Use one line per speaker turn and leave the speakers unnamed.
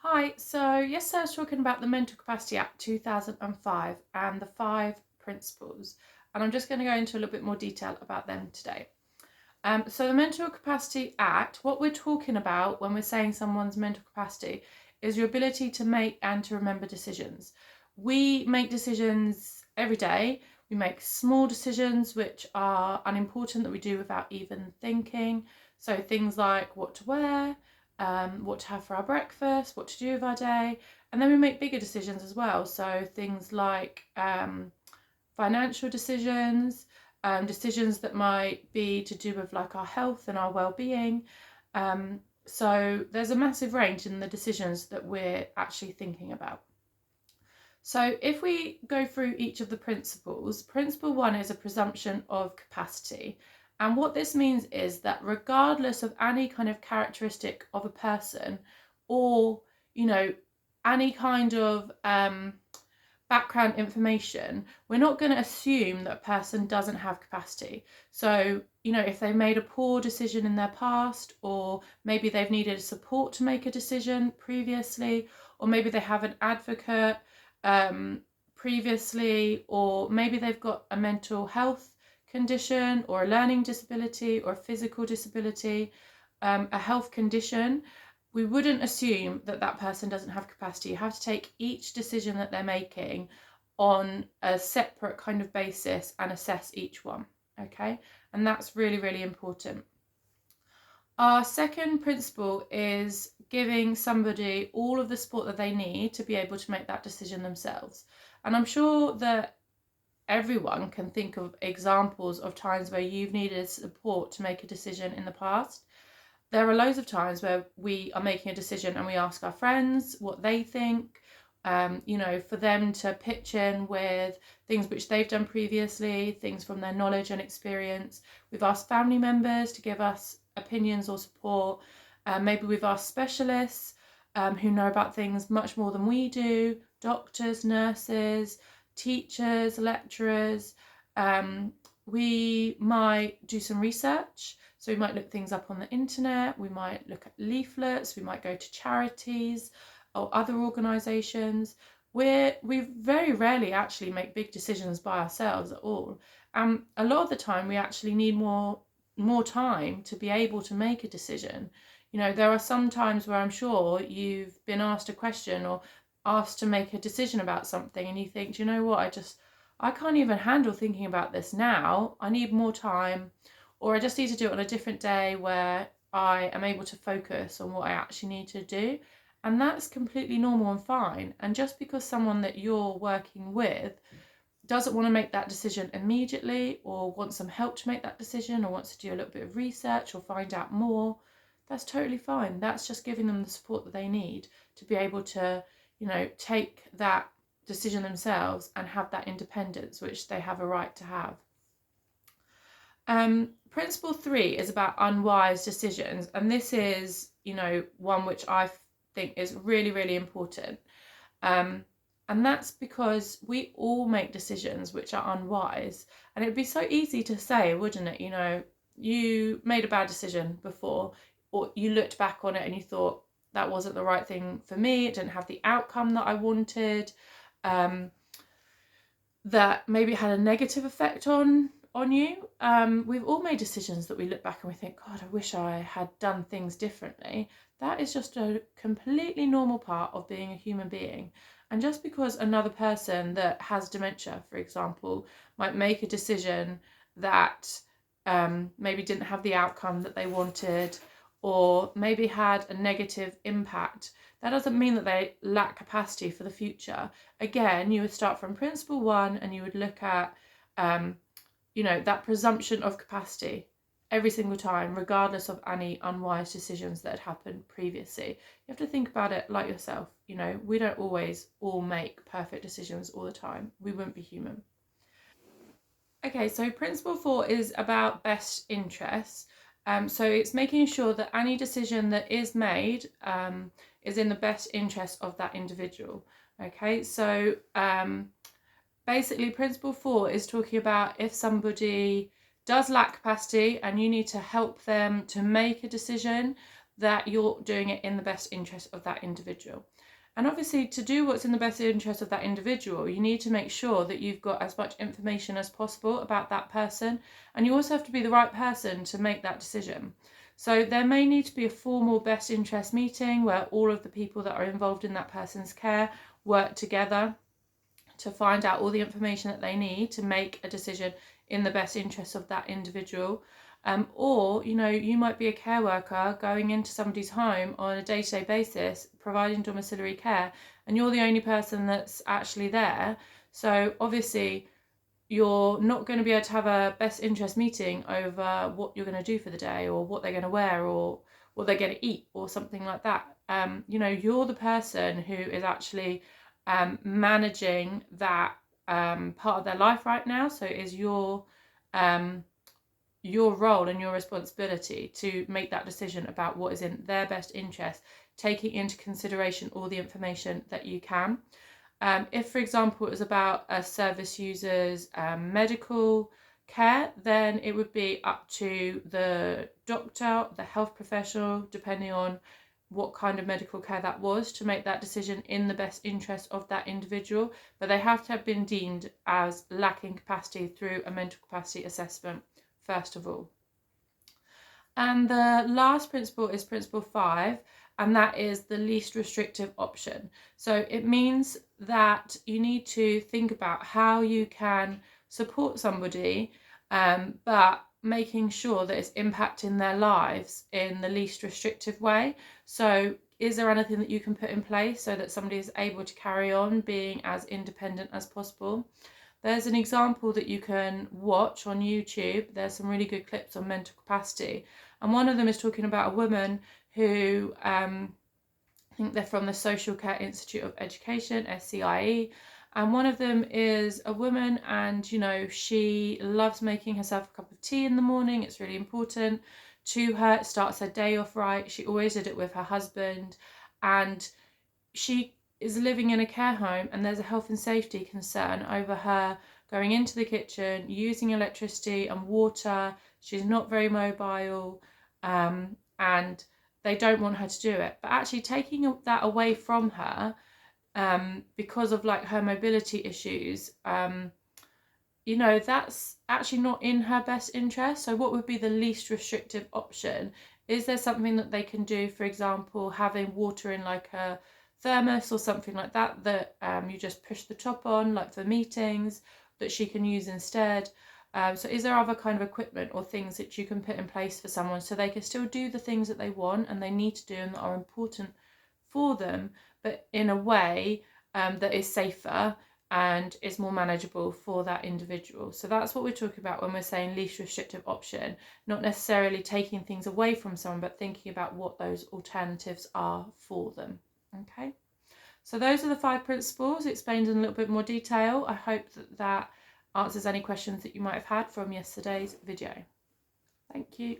Hi, so yesterday I was talking about the Mental Capacity Act 2005 and the 5 principles, and I'm just going to go into a little bit more detail about them today. So the Mental Capacity Act, what we're talking about when we're saying someone's mental capacity is your ability to make and to remember decisions. We make decisions every day. We make small decisions which are unimportant that we do without even thinking. So things like what to wear, what to have for our breakfast, what to do with our day. And then we make bigger decisions as well. So things like financial decisions, decisions that might be to do with like our health and our well-being. So there's a massive range in the decisions that we're actually thinking about. So if we go through each of the principles, principle 1 is a presumption of capacity. And what this means is that regardless of any kind of characteristic of a person or, any kind of background information, we're not going to assume that a person doesn't have capacity. So, if they made a poor decision in their past, or maybe they've needed support to make a decision previously, or maybe they have an advocate previously, or maybe they've got a mental health condition, or a learning disability, or a physical disability, a health condition. We wouldn't assume that that person doesn't have capacity. You have to take each decision that they're making on a separate kind of basis and assess each one. Okay, and that's really, really important. Our second principle is giving somebody all of the support that they need to be able to make that decision themselves. And I'm sure that everyone can think of examples of times where you've needed support to make a decision in the past. There are loads of times where we are making a decision and we ask our friends what they think, for them to pitch in with things which they've done previously, things from their knowledge and experience. We've asked family members to give us opinions or support. Maybe we've asked specialists who know about things much more than we do, doctors, nurses, teachers, lecturers. We might do some research. So we might look things up on the internet, we might look at leaflets, we might go to charities or other organisations. We very rarely actually make big decisions by ourselves at all. A lot of the time we actually need more time to be able to make a decision. There are some times where I'm sure you've been asked a question or asked to make a decision about something and you think, do you know what, I can't even handle thinking about this now. I need more time, or I just need to do it on a different day where I am able to focus on what I actually need to do. And that's completely normal and fine. And just because someone that you're working with doesn't want to make that decision immediately, or wants some help to make that decision, or wants to do a little bit of research or find out more, that's totally fine. That's just giving them the support that they need to be able to, take that decision themselves and have that independence, which they have a right to have. Principle 3 is about unwise decisions, and this is, one which I think is really, really important. And that's because we all make decisions which are unwise, and it'd be so easy to say, wouldn't it? You made a bad decision before, or you looked back on it and you thought that wasn't the right thing for me. It didn't have the outcome that I wanted. That maybe had a negative effect on you. We've all made decisions that we look back and we think, God, I wish I had done things differently. That is just a completely normal part of being a human being. And just because another person that has dementia, for example, might make a decision that maybe didn't have the outcome that they wanted, or maybe had a negative impact, that doesn't mean that they lack capacity for the future. Again, you would start from principle 1 and you would look at, that presumption of capacity every single time, regardless of any unwise decisions that had happened previously. You have to think about it like yourself. We don't always all make perfect decisions all the time. We wouldn't be human. Okay, so principle 4 is about best interests. So it's making sure that any decision that is made is in the best interest of that individual. Okay, so basically principle 4 is talking about if somebody does lack capacity and you need to help them to make a decision that you're doing it in the best interest of that individual. And obviously, to do what's in the best interest of that individual, you need to make sure that you've got as much information as possible about that person. And you also have to be the right person to make that decision. So there may need to be a formal best interest meeting where all of the people that are involved in that person's care work together to find out all the information that they need to make a decision in the best interest of that individual. Or, you might be a care worker going into somebody's home on a day-to-day basis, providing domiciliary care, and you're the only person that's actually there. So obviously, you're not going to be able to have a best interest meeting over what you're going to do for the day, or what they're going to wear, or what they're going to eat, or something like that. You're the person who is actually managing that part of their life right now. So it is your role and your responsibility to make that decision about what is in their best interest, taking into consideration all the information that you can. If, for example, it was about a service user's medical care, then it would be up to the doctor, the health professional, depending on what kind of medical care that was, to make that decision in the best interest of that individual. But they have to have been deemed as lacking capacity through a mental capacity assessment, first of all. And the last principle is principle 5, and that is the least restrictive option. So it means that you need to think about how you can support somebody, but making sure that it's impacting their lives in the least restrictive way. So is there anything that you can put in place so that somebody is able to carry on being as independent as possible? There's an example that you can watch on YouTube. There's some really good clips on mental capacity. And one of them is talking about a woman who, I think they're from the Social Care Institute of Education, SCIE. And one of them is a woman, and, she loves making herself a cup of tea in the morning. It's really important to her. It starts her day off right. She always did it with her husband. And she is living in a care home, and there's a health and safety concern over her going into the kitchen, using electricity and water. She's not very mobile, and they don't want her to do it. But actually taking that away from her, because of her mobility issues, that's actually not in her best interest. So what would be the least restrictive option? Is there something that they can do, for example, having water in a thermos or something like that, that you just push the top on, for meetings, that she can use instead? So is there other kind of equipment or things that you can put in place for someone so they can still do the things that they want and they need to do and that are important for them, but in a way that is safer and is more manageable for that individual? So that's what we're talking about when we're saying least restrictive option, not necessarily taking things away from someone, but thinking about what those alternatives are for them. Okay, so those are the 5 principles explained in a little bit more detail. I hope that answers any questions that you might have had from yesterday's video. Thank you.